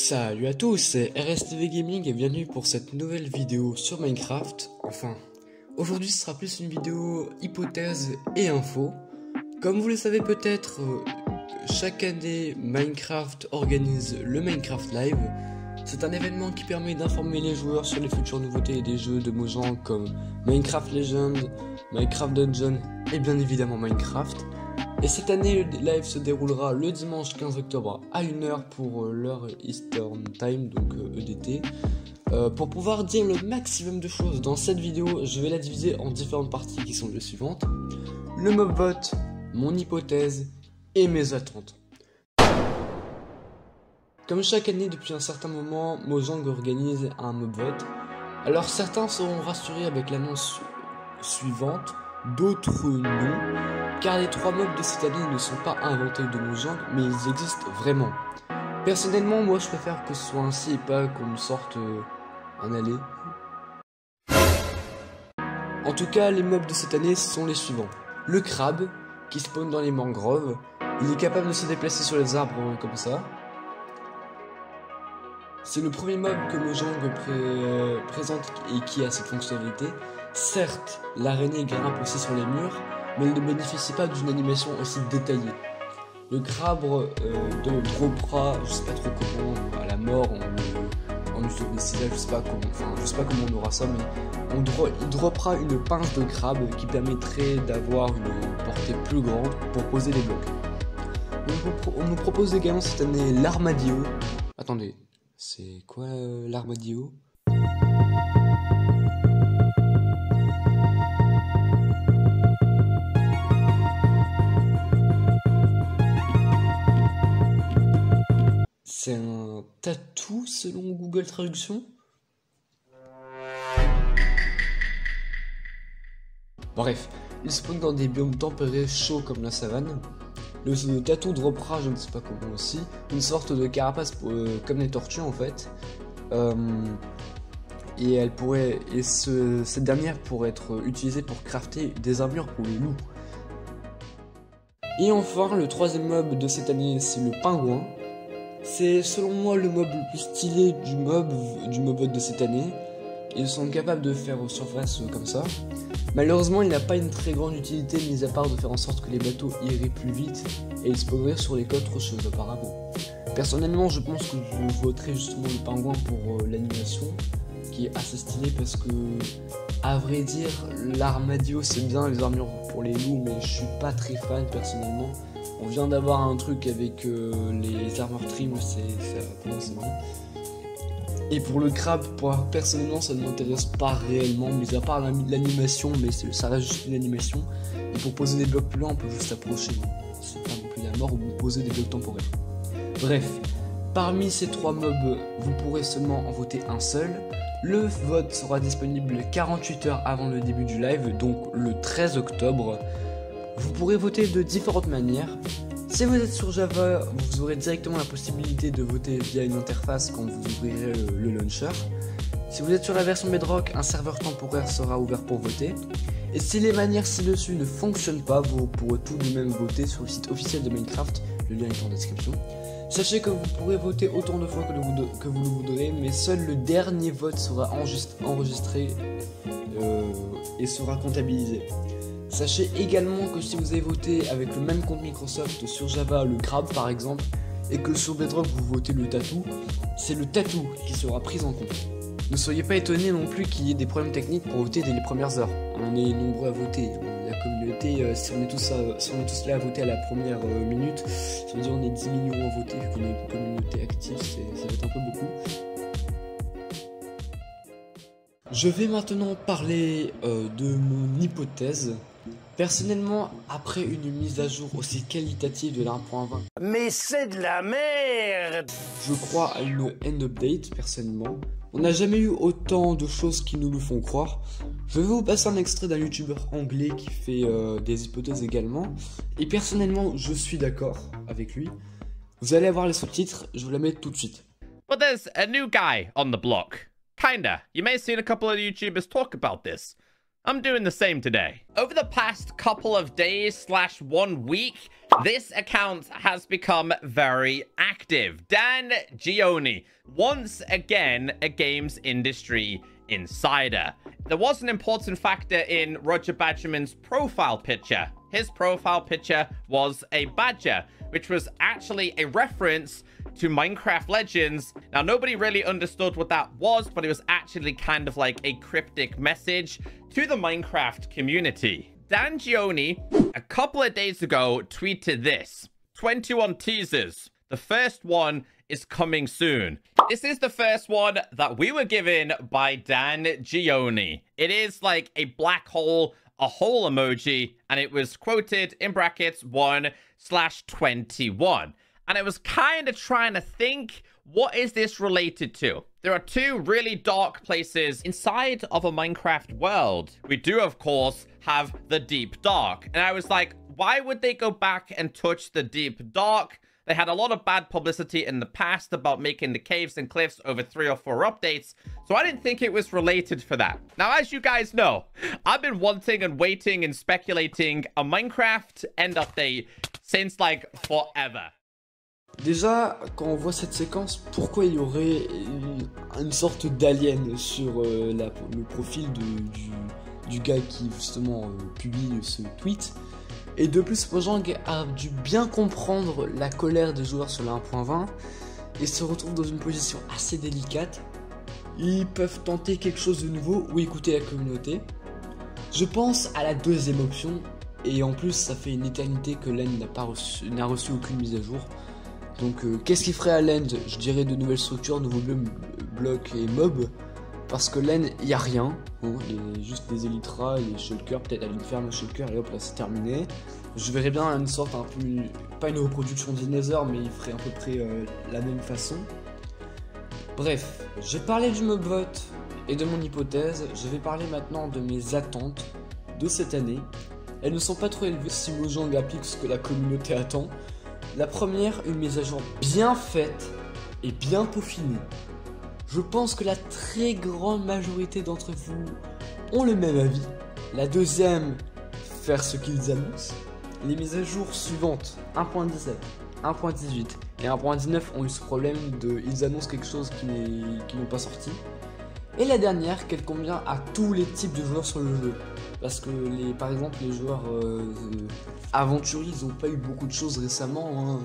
Salut à tous, c'est RSTV Gaming et bienvenue pour cette nouvelle vidéo sur Minecraft. Enfin, aujourd'hui ce sera plus une vidéo hypothèse et info. Comme vous le savez peut-être, chaque année Minecraft organise le Minecraft Live. C'est un événement qui permet d'informer les joueurs sur les futures nouveautés des jeux de Mojang comme Minecraft Legends, Minecraft Dungeon et bien évidemment Minecraft. Et cette année, le live se déroulera le dimanche 15 octobre à 1h pour l'heure Eastern Time, donc EDT. Pour pouvoir dire le maximum de choses dans cette vidéo, je vais la diviser en différentes parties qui sont les suivantes. Le mob vote, mon hypothèse et mes attentes. Comme chaque année depuis un certain moment, Mojang organise un mob vote. Alors certains seront rassurés avec l'annonce suivante, d'autres non. Car les 3 mobs de cette année ne sont pas inventés de Mojang, mais ils existent vraiment. Personnellement, moi je préfère que ce soit ainsi et pas qu'on me sorte un aller. En tout cas, les mobs de cette année sont les suivants. Le crabe, qui spawn dans les mangroves. Il est capable de se déplacer sur les arbres comme ça. C'est le premier mob que Mojang présente et qui a cette fonctionnalité. Certes, l'araignée grimpe aussi sur les murs, mais elle ne bénéficie pas d'une animation aussi détaillée. Le crabe droppera, je sais pas trop comment, à la mort, en utopécile, je sais pas comment on aura ça, mais il droppera une pince de crabe qui permettrait d'avoir une portée plus grande pour poser les blocs. On nous propose également cette année l'armadillo. Attendez, c'est quoi l'armadillo ? C'est un tatou selon Google Traduction. Bref, il spawn dans des biomes tempérés chauds comme la savane. Le tatou droppera, je ne sais pas comment aussi, une sorte de carapace comme les tortues en fait. Cette dernière pourrait être utilisée pour crafter des armures pour les loups. Et enfin, le troisième mob de cette année, c'est le pingouin. C'est selon moi le mob le plus stylé du mob vote de cette année. Ils sont capables de faire surface comme ça. Malheureusement, il n'a pas une très grande utilité, mis à part de faire en sorte que les bateaux iraient plus vite et ils spawneraient sur les côtes rocheuses apparemment. Personnellement, je pense que je voterai justement le pingouin pour l'animation, qui est assez stylée parce que, à vrai dire, l'armadillo c'est bien, les armures pour les loups, mais je suis pas très fan personnellement. On vient d'avoir un truc avec les armor trim, pour moi c'est bon. Et pour le crabe, personnellement ça ne m'intéresse pas réellement, mis à part l'animation, mais ça reste juste une animation. Et pour poser des blocs plus loin, on peut juste approcher. C'est pas non plus la mort ou poser des blocs temporaires. Bref, parmi ces 3 mobs, vous pourrez seulement en voter un seul. Le vote sera disponible 48 heures avant le début du live, donc le 13 octobre. Vous pourrez voter de différentes manières. Si vous êtes sur Java, vous aurez directement la possibilité de voter via une interface quand vous ouvrirez le launcher. Si vous êtes sur la version Bedrock, un serveur temporaire sera ouvert pour voter. Et si les manières ci-dessus ne fonctionnent pas, vous pourrez tout de même voter sur le site officiel de Minecraft, le lien est en description. Sachez que vous pourrez voter autant de fois que vous le voudrez, mais seul le dernier vote sera enregistré et sera comptabilisé. Sachez également que si vous avez voté avec le même compte Microsoft sur Java, le crabe par exemple, et que sur Bedrock vous votez le tatou, c'est le tatou qui sera pris en compte. Ne soyez pas étonnés non plus qu'il y ait des problèmes techniques pour voter dès les premières heures. On est nombreux à voter. La communauté, si on est tous là à voter à la première minute, ça veut dire on est 10 millions à voter, vu qu'on est une communauté active, ça va être un peu beaucoup. Je vais maintenant parler de mon hypothèse. Personnellement, après une mise à jour aussi qualitative de la 1.20, mais c'est de la merde! Je crois à une end update, personnellement. On n'a jamais eu autant de choses qui nous le font croire. Je vais vous passer un extrait d'un youtubeur anglais qui fait des hypothèses également. Et personnellement, je suis d'accord avec lui. Vous allez avoir les sous-titres, je vous la mets tout de suite. Well, there's a new guy on the block. Kinda. You may have seen a couple of YouTubers talk about this. I'm doing the same today. Over the past couple of days / 1 week, This account has become very active. Dan Gioni, once again a games industry insider. There was an important factor in Roger Badgerman's profile picture. His profile picture was a badger, which was actually a reference to Minecraft Legends. Now, nobody really understood what that was, but it was actually kind of like a cryptic message to the Minecraft community. Dan Gioni, a couple of days ago, tweeted this: 21 teasers. The first one is coming soon. This is the first one that we were given by Dan Gioni. It is like a black hole, a hole emoji, and it was quoted in brackets 1/21. And I was kind of trying to think, what is this related to? There are two really dark places inside of a Minecraft world. We do, of course, have the Deep Dark. And I was like, why would they go back and touch the Deep Dark? They had a lot of bad publicity in the past about making the caves and cliffs over 3 or 4 updates, so I didn't think it was related for that. Now, as you guys know, I've been wanting and waiting and speculating a Minecraft end update since like forever. Déjà, quand on voit cette séquence, pourquoi il y aurait une sorte d'alien sur le profil du gars qui justement publie ce tweet? Et de plus, Mojang a dû bien comprendre la colère des joueurs sur la 1.20 et se retrouve dans une position assez délicate. Ils peuvent tenter quelque chose de nouveau ou écouter la communauté. Je pense à la deuxième option, et en plus ça fait une éternité que l'End n'a reçu aucune mise à jour. Donc qu'est-ce qu'il ferait à l'End? Je dirais de nouvelles structures, nouveaux blocs et mobs. Parce que l'End, il n'y a rien. Hein, il y a juste des Elytra et les Shulkers. Peut-être aller me faire le Shulker et hop là c'est terminé. Je verrais bien une sorte un peu... Pas une reproduction d'Inether, mais il ferait à peu près la même façon. Bref, j'ai parlé du Mobot et de mon hypothèse. Je vais parler maintenant de mes attentes de cette année. Elles ne sont pas trop élevées si Mojang applique ce que la communauté attend. La première, une mise à jour bien faite et bien peaufinée. Je pense que la très grande majorité d'entre vous ont le même avis. La deuxième, faire ce qu'ils annoncent. Les mises à jour suivantes, 1.17, 1.18 et 1.19 ont eu ce problème de ils annoncent quelque chose qui n'ont pas sorti. Et la dernière, qu'elle convient à tous les types de joueurs sur le jeu. Parce que par exemple les joueurs aventuriers, ils n'ont pas eu beaucoup de choses récemment. Hein.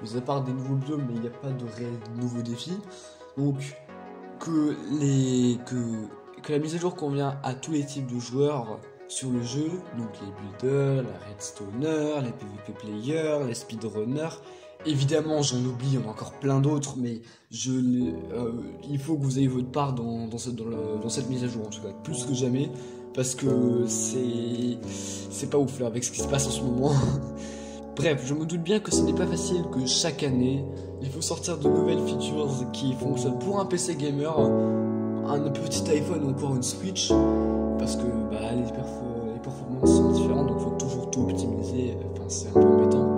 Mis à part des nouveaux biomes, mais il n'y a pas de réels nouveaux défis. Donc que la mise à jour convient à tous les types de joueurs sur le jeu, donc les builders, les redstoner, les PvP players, les speedrunners. Évidemment, j'en oublie, il y en a encore plein d'autres, mais il faut que vous ayez votre part dans cette mise à jour, en tout cas, plus que jamais, parce que c'est pas ouf là avec ce qui se passe en ce moment. Bref, je me doute bien que ce n'est pas facile, que chaque année, il faut sortir de nouvelles features qui fonctionnent pour un PC gamer, un petit iPhone ou encore une Switch, parce que les performances sont différentes, donc il faut toujours tout optimiser, enfin c'est un peu embêtant.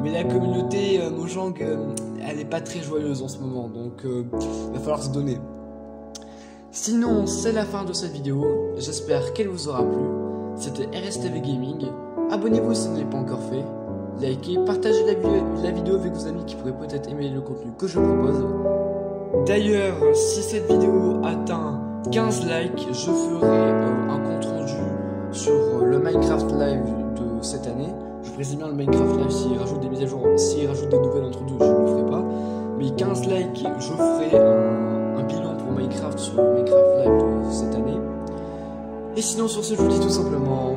Mais la communauté Mojang, elle n'est pas très joyeuse en ce moment, donc il va falloir se donner. Sinon, c'est la fin de cette vidéo, j'espère qu'elle vous aura plu. C'était RSTV Gaming, abonnez-vous si ce n'est pas encore fait. Likez, partagez la vidéo avec vos amis qui pourraient peut-être aimer le contenu que je propose. D'ailleurs, si cette vidéo atteint 15 likes, je ferai un compte rendu sur le Minecraft Live de cette année. Je précise bien le Minecraft Live, s'il rajoute des mises à jour, s'il rajoute des nouvelles entre deux, je ne le ferai pas. Mais 15 likes, je ferai un bilan pour Minecraft sur le Minecraft Live de cette année. Et sinon, sur ce, je vous dis tout simplement